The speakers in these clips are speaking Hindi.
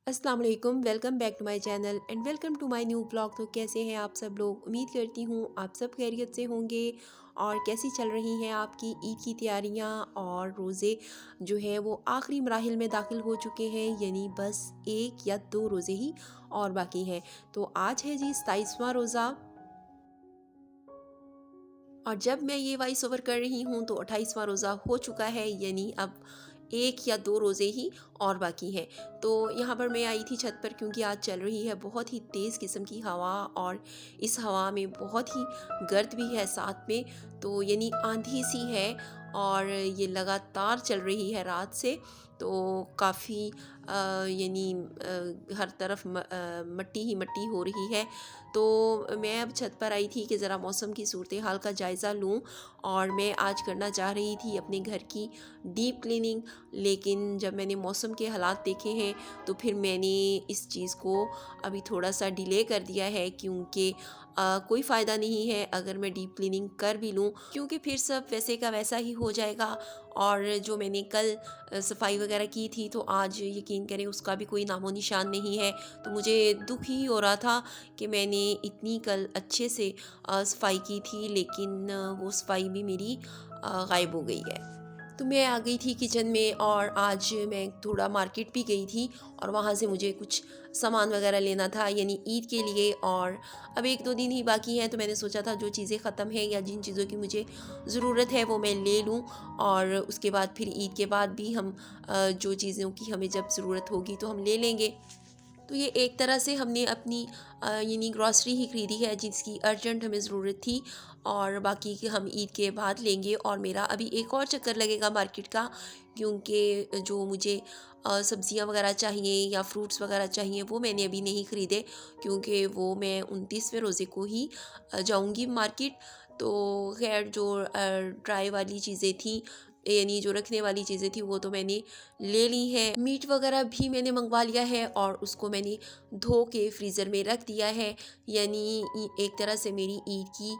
अस्सलाम वालेकुम, welcome back to my channel and welcome to my new blog. तो कैसे हैं आप सब लोग? उम्मीद करती हूँ आप सब खैरियत से होंगे। और कैसी चल रही हैं आपकी ईद की तैयारियां? और रोज़े जो है वो आखिरी मराहिल में दाखिल हो चुके हैं, यानी बस एक या दो रोज़े ही और बाकी हैं। तो आज है जी 27वां रोज़ा। और जब मैं ये वॉइस ओवर कर रही हूँ तो 28वां रोज़ा हो चुका है, यानी अब एक या दो रोज़े ही और बाकी हैं। तो यहाँ पर मैं आई थी छत पर क्योंकि आज चल रही है बहुत ही तेज़ किस्म की हवा, और इस हवा में बहुत ही गर्द भी है साथ में। तो यानी आंधी सी है और ये लगातार चल रही है रात से। तो काफ़ी यानी हर तरफ मट्टी ही मट्टी हो रही है। तो मैं अब छत पर आई थी कि ज़रा मौसम की सूरत हाल का जायज़ा लूँ। और मैं आज करना चाह रही थी अपने घर की डीप क्लीनिंग, लेकिन जब मैंने मौसम के हालात देखे हैं तो फिर मैंने इस चीज़ को अभी थोड़ा सा डिले कर दिया है, क्योंकि कोई फ़ायदा नहीं है अगर मैं डीप क्लीनिंग कर भी लूँ, क्योंकि फिर सब वैसे का वैसा ही हो जाएगा। और जो मैंने कल सफाई वगैरह की थी तो आज यकीन करें उसका भी कोई नामो निशान नहीं है। तो मुझे दुख ही हो रहा था कि मैंने इतनी कल अच्छे से सफाई की थी, लेकिन वो सफाई भी मेरी गायब हो गई है। तो मैं आ गई थी किचन में, और आज मैं थोड़ा मार्केट भी गई थी और वहाँ से मुझे कुछ सामान वगैरह लेना था, यानी ईद के लिए। और अब एक दो दिन ही बाकी हैं तो मैंने सोचा था जो चीज़ें ख़त्म हैं या जिन चीज़ों की मुझे ज़रूरत है वो मैं ले लूँ। और उसके बाद फिर ईद के बाद भी हम जो चीज़ों की हमें जब ज़रूरत होगी तो हम ले लेंगे। तो ये एक तरह से हमने अपनी यानी ग्रॉसरी ही खरीदी है जिसकी अर्जेंट हमें ज़रूरत थी, और बाकी की हम ईद के बाद लेंगे। और मेरा अभी एक और चक्कर लगेगा मार्केट का, क्योंकि जो मुझे सब्ज़ियाँ वगैरह चाहिए या फ्रूट्स वगैरह चाहिए वो मैंने अभी नहीं ख़रीदे, क्योंकि वो मैं 29वें रोज़े को ही जाऊँगी मार्केट। तो खैर जो ड्राई वाली चीज़ें थी, यानी जो रखने वाली चीज़ें थी वो तो मैंने ले ली हैं। मीट वगैरह भी मैंने मंगवा लिया है और उसको मैंने धो के फ्रीज़र में रख दिया है। यानी एक तरह से मेरी ईद की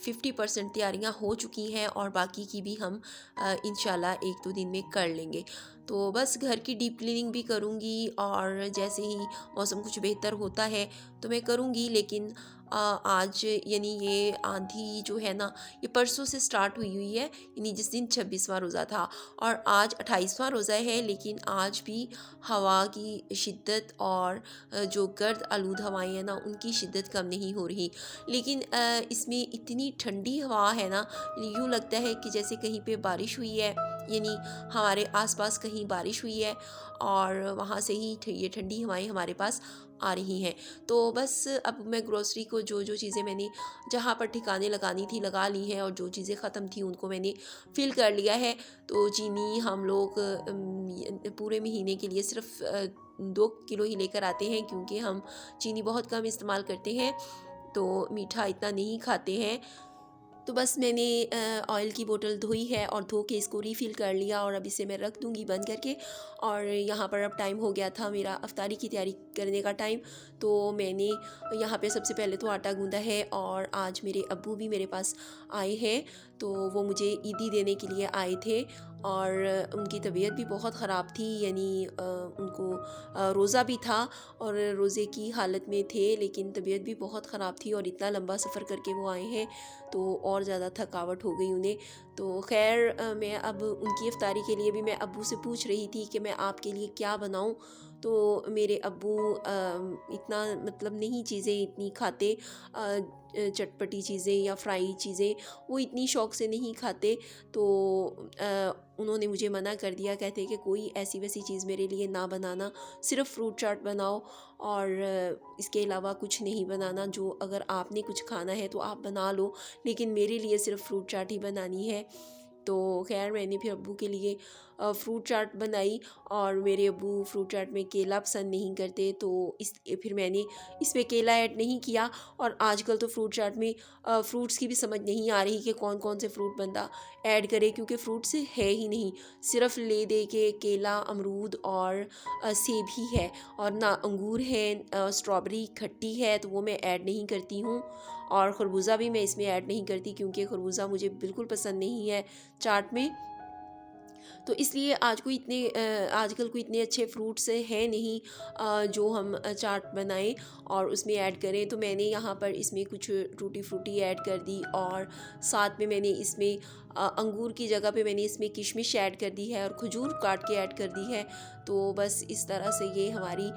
50% तैयारियां हो चुकी हैं, और बाकी की भी हम इंशाल्लाह एक दो दिन में कर लेंगे। तो बस घर की डीप क्लीनिंग भी करूँगी, और जैसे ही मौसम कुछ बेहतर होता है तो मैं करूँगी। लेकिन आज यानी ये आंधी जो है ना, ये परसों से स्टार्ट हुई हुई है, यानी जिस दिन 26वां रोज़ा था और आज 28वां रोज़ा है। लेकिन आज भी हवा की शिद्दत और जो गर्द आलूद हवाएं हैं ना उनकी शिद्दत कम नहीं हो रही। लेकिन इसमें इतनी ठंडी हवा है ना, यूँ लगता है कि जैसे कहीं पे बारिश हुई है, यानी हमारे आसपास कहीं बारिश हुई है और वहाँ से ही ये ठंडी हवाएं हमारे पास आ रही हैं। तो बस अब मैं ग्रोसरी को जो जो चीज़ें मैंने जहाँ पर ठिकाने लगानी थी लगा ली हैं, और जो चीज़ें ख़त्म थी उनको मैंने फ़िल कर लिया है। तो चीनी हम लोग पूरे महीने के लिए सिर्फ 2 किलो ही लेकर आते हैं, क्योंकि हम चीनी बहुत कम इस्तेमाल करते हैं, तो मीठा इतना नहीं खाते हैं। तो बस मैंने ऑयल की बोतल धोई है और धो के इसको रीफ़िल कर लिया, और अब इसे मैं रख दूँगी बंद करके। और यहाँ पर अब टाइम हो गया था मेरा अफ्तारी की तैयारी करने का टाइम। तो मैंने यहाँ पे सबसे पहले तो आटा गूँधा है, और आज मेरे अब्बू भी मेरे पास आए हैं। तो वो मुझे ईदी देने के लिए आए थे, और उनकी तबीयत भी बहुत ख़राब थी, यानी उनको रोज़ा भी था और रोज़े की हालत में थे, लेकिन तबीयत भी बहुत ख़राब थी और इतना लंबा सफ़र करके वो आए हैं तो और ज़्यादा थकावट हो गई उन्हें। तो खैर मैं अब उनकी इफ्तारी के लिए भी मैं अब्बू से पूछ रही थी कि मैं आपके लिए क्या बनाऊं। तो मेरे अब्बू इतना मतलब नहीं चीज़ें इतनी खाते, चटपटी चीज़ें या फ्राई चीज़ें वो इतनी शौक़ से नहीं खाते। तो उन्होंने मुझे मना कर दिया, कहते कि कोई ऐसी वैसी चीज़ मेरे लिए ना बनाना, सिर्फ़ फ्रूट चाट बनाओ, और इसके अलावा कुछ नहीं बनाना। जो अगर आपने कुछ खाना है तो आप बना लो, लेकिन मेरे लिए सिर्फ़ फ्रूट चाट ही बनानी है। तो खैर मैंने फिर अब्बू के लिए फ्रूट चाट बनाई, और मेरे अब्बू फ्रूट चाट में केला पसंद नहीं करते, तो इस फिर मैंने इसमें केला ऐड नहीं किया। और आजकल तो फ्रूट चाट में फ्रूट्स की भी समझ नहीं आ रही कि कौन कौन से फ्रूट बंदा ऐड करे, क्योंकि फ्रूट्स है ही नहीं, सिर्फ ले दे के केला, अमरूद और सेब ही है, और ना अंगूर है, स्ट्रॉबेरी खट्टी है तो वो मैं ऐड नहीं करती हूँ, और खरबूज़ा भी मैं इसमें ऐड नहीं करती, क्योंकि खरबूज़ा मुझे बिल्कुल पसंद नहीं है चाट में। तो इसलिए आजकल कोई इतने अच्छे फ्रूट्स हैं नहीं जो हम चाट बनाएं और उसमें ऐड करें। तो मैंने यहाँ पर इसमें कुछ टूटी फ्रूटी ऐड कर दी और साथ में मैंने इसमें अंगूर की जगह पे मैंने इसमें किशमिश ऐड कर दी है और खजूर काट के ऐड कर दी है। तो बस इस तरह से ये हमारी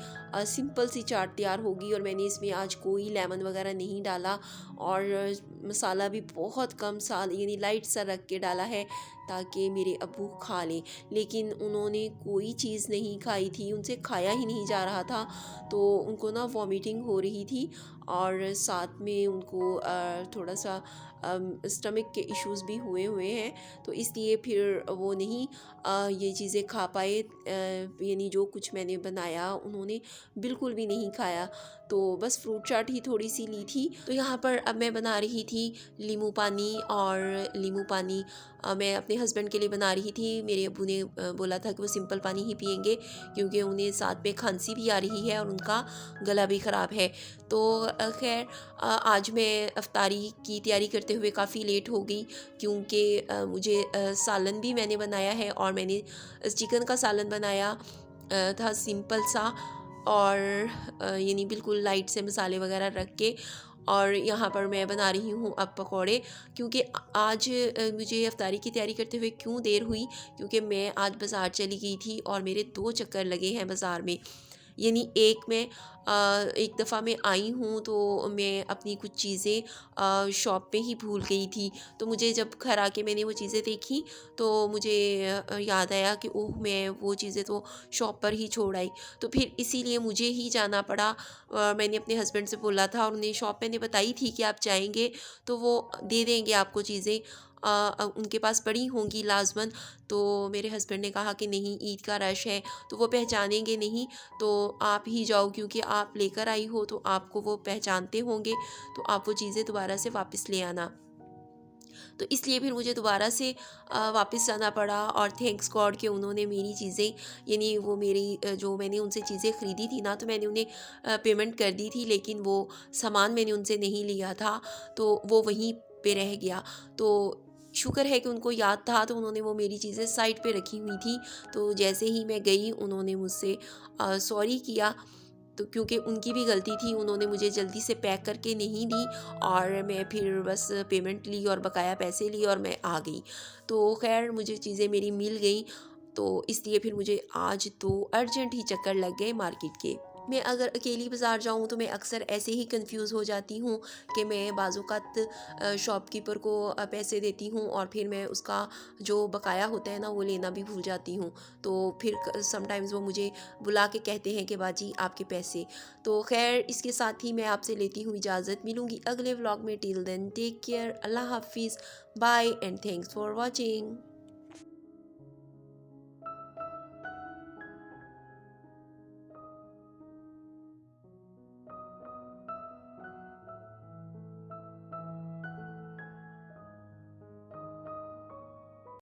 सिंपल सी चाट तैयार होगी। और मैंने इसमें आज कोई लेमन वगैरह नहीं डाला और मसाला भी बहुत कम सा यानी लाइट सा रख के डाला है ताकि मेरे अब्बू खा लें। लेकिन उन्होंने कोई चीज़ नहीं खाई थी, उनसे खाया ही नहीं जा रहा था। तो उनको ना वॉमिटिंग हो रही थी और साथ में उनको थोड़ा सा स्टमक के इश्यूज़ भी हुए हैं। तो इसलिए फिर वो नहीं ये चीज़ें खा पाए, यानी जो कुछ मैंने बनाया उन्होंने बिल्कुल भी नहीं खाया। तो बस फ्रूट चाट ही थोड़ी सी ली थी। तो यहाँ पर अब मैं बना रही थी नींबू पानी। और नींबू पानी मैं अपने हस्बैंड के लिए बना रही थी। मेरे अब्बू ने बोला था कि वो सिंपल पानी ही पियेंगे क्योंकि उन्हें साथ में खांसी भी आ रही है और उनका गला भी ख़राब है। तो खैर आज मैं अफ्तारी की तैयारी करते हुए काफ़ी लेट हो गई क्योंकि मुझे सालन भी मैंने बनाया है और मैंने चिकन का सालन बनाया था सिंपल सा और यानी बिल्कुल लाइट से मसाले वगैरह रख के। और यहाँ पर मैं बना रही हूँ अब पकौड़े क्योंकि आज मुझे अफ्तारी की तैयारी करते हुए क्यों देर हुई क्योंकि मैं आज बाज़ार चली गई थी और मेरे 2 चक्कर लगे हैं बाज़ार में। यानी एक दफ़ा मैं आई हूँ तो मैं अपनी कुछ चीज़ें शॉप पे ही भूल गई थी। तो मुझे जब घर आके मैंने वो चीज़ें देखी तो मुझे याद आया कि ओह मैं वो चीज़ें तो शॉप पर ही छोड़ आई। तो फिर इसीलिए मुझे ही जाना पड़ा। मैंने अपने हस्बैंड से बोला था और उन्हें शॉप मैंने बताई थी कि आप जाएंगे तो वो दे देंगे आपको चीज़ें, उनके पास पड़ी होंगी लाजमन। तो मेरे हस्बैंड ने कहा कि नहीं ईद का रश है तो वो पहचानेंगे नहीं, तो आप ही जाओ क्योंकि आप लेकर आई हो तो आपको वो पहचानते होंगे, तो आप वो चीज़ें दोबारा से वापस ले आना। तो इसलिए फिर मुझे दोबारा से वापस जाना पड़ा और थैंक्स गॉड कि उन्होंने मेरी चीज़ें यानी वो मेरी जो मैंने उनसे चीज़ें ख़रीदी थी ना तो मैंने उन्हें पेमेंट कर दी थी लेकिन वो सामान मैंने उनसे नहीं लिया था तो वो वहीं पे रह गया। तो शुक्र है कि उनको याद था तो उन्होंने वो मेरी चीज़ें साइड पे रखी हुई थी। तो जैसे ही मैं गई उन्होंने मुझसे सॉरी किया। तो क्योंकि उनकी भी गलती थी, उन्होंने मुझे जल्दी से पैक करके नहीं दी और मैं फिर बस पेमेंट ली और बकाया पैसे लिए और मैं आ गई। तो ख़ैर मुझे चीज़ें मेरी मिल गई। तो इसलिए फिर मुझे आज तो अर्जेंट ही चक्कर लग गए मार्केट के। मैं अगर अकेली बाज़ार जाऊँ तो मैं अक्सर ऐसे ही कंफ्यूज़ हो जाती हूँ कि मैं बाज़-औक़ात शॉपकीपर को पैसे देती हूँ और फिर मैं उसका जो बकाया होता है ना वो लेना भी भूल जाती हूँ। तो फिर समटाइम्स वो मुझे बुला के कहते हैं कि बाजी आपके पैसे। तो ख़ैर इसके साथ ही मैं आपसे लेती हूँ इजाज़त, मिलूँगी अगले व्लॉग में। टिल देन टेक केयर, अल्लाह हाफ़िज़, bye and thanks for watching.